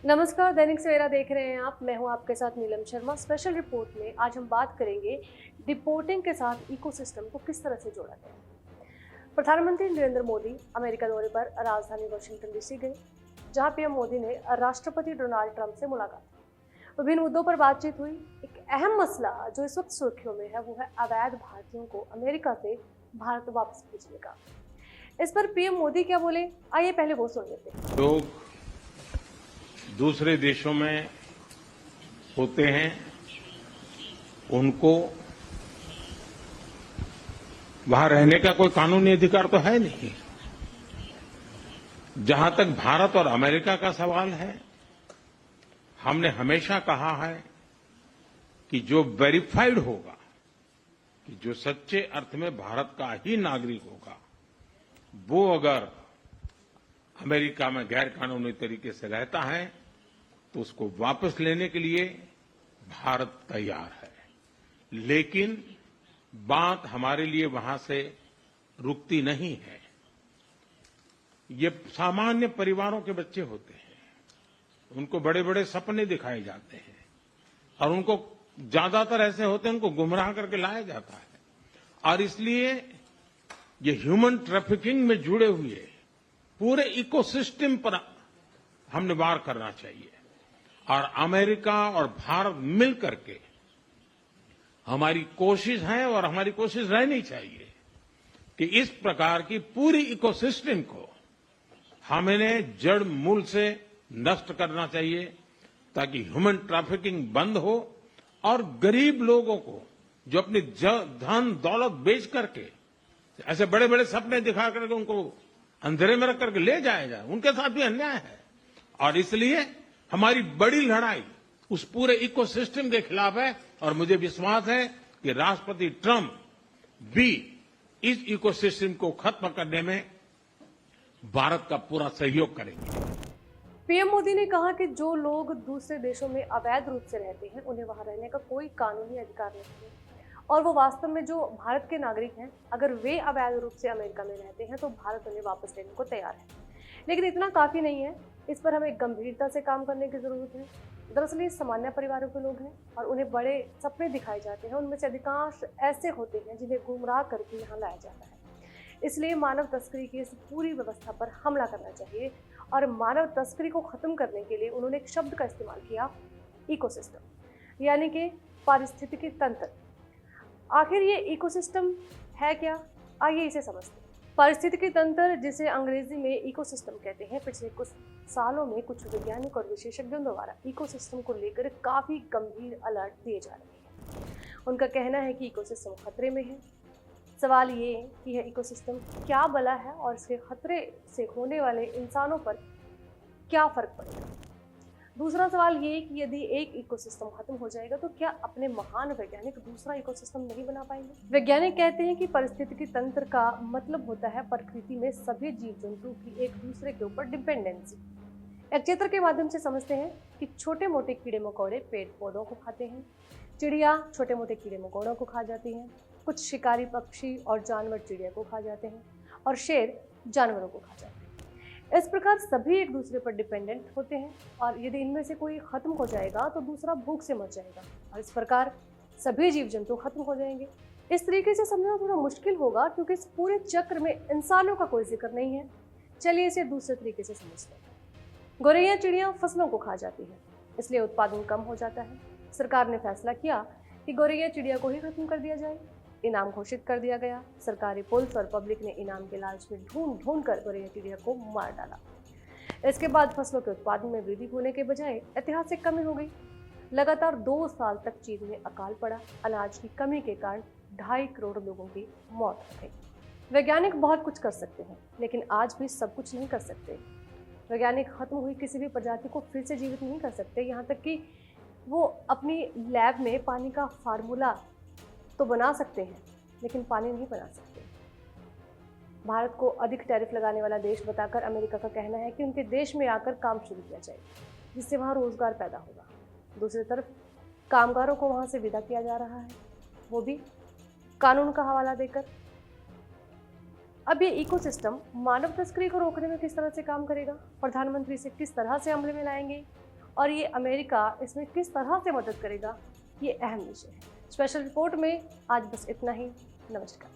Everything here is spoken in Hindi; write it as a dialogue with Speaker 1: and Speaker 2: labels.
Speaker 1: नमस्कार, दैनिक सवेरा देख रहे हैं आप। मैं हूं आपके साथ नीलम शर्मा। स्पेशल रिपोर्ट में आज हम बात करेंगे डिपोर्टिंग के साथ इकोसिस्टम को किस तरह से जोड़ा गया है। प्रधानमंत्री नरेंद्र मोदी अमेरिका दौरे पर राजधानी वाशिंगटन डीसी गए, जहां पीएम मोदी ने राष्ट्रपति डोनाल्ड ट्रंप से मुलाकात की। विभिन्न मुद्दों पर बातचीत हुई। एक अहम मसला जो इस वक्त सुर्खियों में है वो है अवैध भारतीयों को अमेरिका से भारत वापस भेजने का। इस पर पीएम मोदी क्या बोले, आइए पहले वो सुन लेते हैं।
Speaker 2: लोग दूसरे देशों में होते हैं, उनको वहां रहने का कोई कानूनी अधिकार तो है नहीं। जहां तक भारत और अमेरिका का सवाल है, हमने हमेशा कहा है कि जो वेरीफाइड होगा, कि जो सच्चे अर्थ में भारत का ही नागरिक होगा, वो अगर अमेरिका में गैर कानूनी तरीके से रहता है तो उसको वापस लेने के लिए भारत तैयार है। लेकिन बात हमारे लिए वहां से रुकती नहीं है। ये सामान्य परिवारों के बच्चे होते हैं, उनको बड़े बड़े सपने दिखाए जाते हैं और उनको ज्यादातर ऐसे होते हैं, उनको गुमराह करके लाया जाता है। और इसलिए ये ह्यूमन ट्रैफिकिंग में जुड़े हुए पूरे इकोसिस्टम पर हमने वार करना चाहिए। और अमेरिका और भारत मिल करके हमारी कोशिश है और हमारी कोशिश रहनी चाहिए कि इस प्रकार की पूरी इकोसिस्टम को हमें जड़ मूल से नष्ट करना चाहिए, ताकि ह्यूमन ट्रैफिकिंग बंद हो और गरीब लोगों को जो अपनी धन दौलत बेच करके ऐसे बड़े बड़े सपने दिखा करके उनको अंधेरे में रख करके ले जाया जाए, उनके साथ भी अन्याय है। और इसलिए हमारी बड़ी लड़ाई उस पूरे इकोसिस्टम के खिलाफ है और मुझे विश्वास है कि राष्ट्रपति ट्रंप भी इस इकोसिस्टम को खत्म करने में भारत का पूरा सहयोग करेंगे।
Speaker 1: पीएम मोदी ने कहा कि जो लोग दूसरे देशों में अवैध रूप से रहते हैं, उन्हें वहां रहने का कोई कानूनी अधिकार नहीं है और वो वास्तव में जो भारत के नागरिक हैं, अगर वे अवैध रूप से अमेरिका में रहते हैं तो भारत उन्हें वापस लेने को तैयार है। लेकिन इतना काफी नहीं है, इस पर हमें गंभीरता से काम करने की जरूरत है। दरअसल ये सामान्य परिवारों के लोग हैं और उन्हें बड़े सपने दिखाए जाते हैं। उनमें से अधिकांश ऐसे होते हैं जिन्हें गुमराह करके यहाँ लाया जाता है। इसलिए मानव तस्करी की इस पूरी व्यवस्था पर हमला करना चाहिए और मानव तस्करी को खत्म करने के लिए उन्होंने एक शब्द का इस्तेमाल किया, इकोसिस्टम, यानी कि पारिस्थितिकी तंत्र। आखिर ये इकोसिस्टम है क्या, आइए इसे समझते हैं। पारिस्थितिकी तंत्र, जिसे अंग्रेजी में इकोसिस्टम कहते हैं, पिछले कुछ सालों में कुछ वैज्ञानिक और विशेषज्ञों द्वारा इकोसिस्टम को लेकर काफी गंभीर अलर्ट दिए जा रहे हैं। उनका कहना है कि इकोसिस्टम खतरे में है। सवाल ये है कि यह इकोसिस्टम क्या बला है और इसके खतरे से होने वाले इंसानों पर क्या फर्क पड़ेगा। दूसरा सवाल ये कि यदि एक इकोसिस्टम खत्म हो जाएगा तो क्या अपने महान वैज्ञानिक दूसरा इकोसिस्टम नहीं बना पाएंगे। वैज्ञानिक कहते हैं कि पारिस्थितिकी तंत्र का मतलब होता है प्रकृति में सभी जीव जंतु की एक दूसरे के ऊपर डिपेंडेंसी। एक चित्र के माध्यम से समझते हैं कि छोटे मोटे कीड़े मकोड़े पेड़ पौधों को खाते हैं, चिड़िया छोटे मोटे कीड़े मकोड़ों को खा जाती हैं, कुछ शिकारी पक्षी और जानवर चिड़िया को खा जाते हैं और शेर जानवरों को खा जाते हैं। इस प्रकार सभी एक दूसरे पर डिपेंडेंट होते हैं और यदि इनमें से कोई खत्म हो जाएगा तो दूसरा भूख से मर जाएगा और इस प्रकार सभी जीव जंतु खत्म हो जाएंगे। इस तरीके से समझना थोड़ा मुश्किल होगा क्योंकि इस पूरे चक्र में इंसानों का कोई जिक्र नहीं है। चलिए इसे दूसरे तरीके से समझते हैं। गौरैया चिड़िया फसलों को खा जाती है, इसलिए उत्पादन कम हो जाता है। सरकार ने फैसला किया कि गौरैया चिड़िया को ही खत्म कर दिया जाए। इनाम घोषित कर दिया गया। सरकारी पुलिस और पब्लिक ने इनाम के लालच में ढूंढ कर गौरैया चिड़िया को मार डाला। इसके बाद फसलों के उत्पादन में वृद्धि होने के बजाय ऐतिहासिक कमी हो गई। लगातार 2 साल तक चीन में अकाल पड़ा। अनाज की कमी के कारण 2.5 करोड़ लोगों की मौत हो गई। वैज्ञानिक बहुत कुछ कर सकते हैं, लेकिन आज भी सब कुछ नहीं कर सकते। वैज्ञानिक खत्म हुई किसी भी प्रजाति को फिर से जीवित नहीं कर सकते। यहाँ तक कि वो अपनी लैब में पानी का फार्मूला तो बना सकते हैं, लेकिन पानी नहीं बना सकते। भारत को अधिक टैरिफ लगाने वाला देश बताकर अमेरिका का कहना है कि उनके देश में आकर काम शुरू किया जाए, जिससे वहां रोजगार पैदा होगा। दूसरी तरफ कामगारों को वहां से विदा किया जा रहा है, वो भी कानून का हवाला देकर। अब ये इकोसिस्टम मानव तस्करी को रोकने में किस तरह से काम करेगा, प्रधानमंत्री इसे किस तरह से अमल में लाएंगे, और ये अमेरिका इसमें किस तरह से मदद करेगा, ये अहम विषय है। स्पेशल रिपोर्ट में आज बस इतना ही। नमस्कार।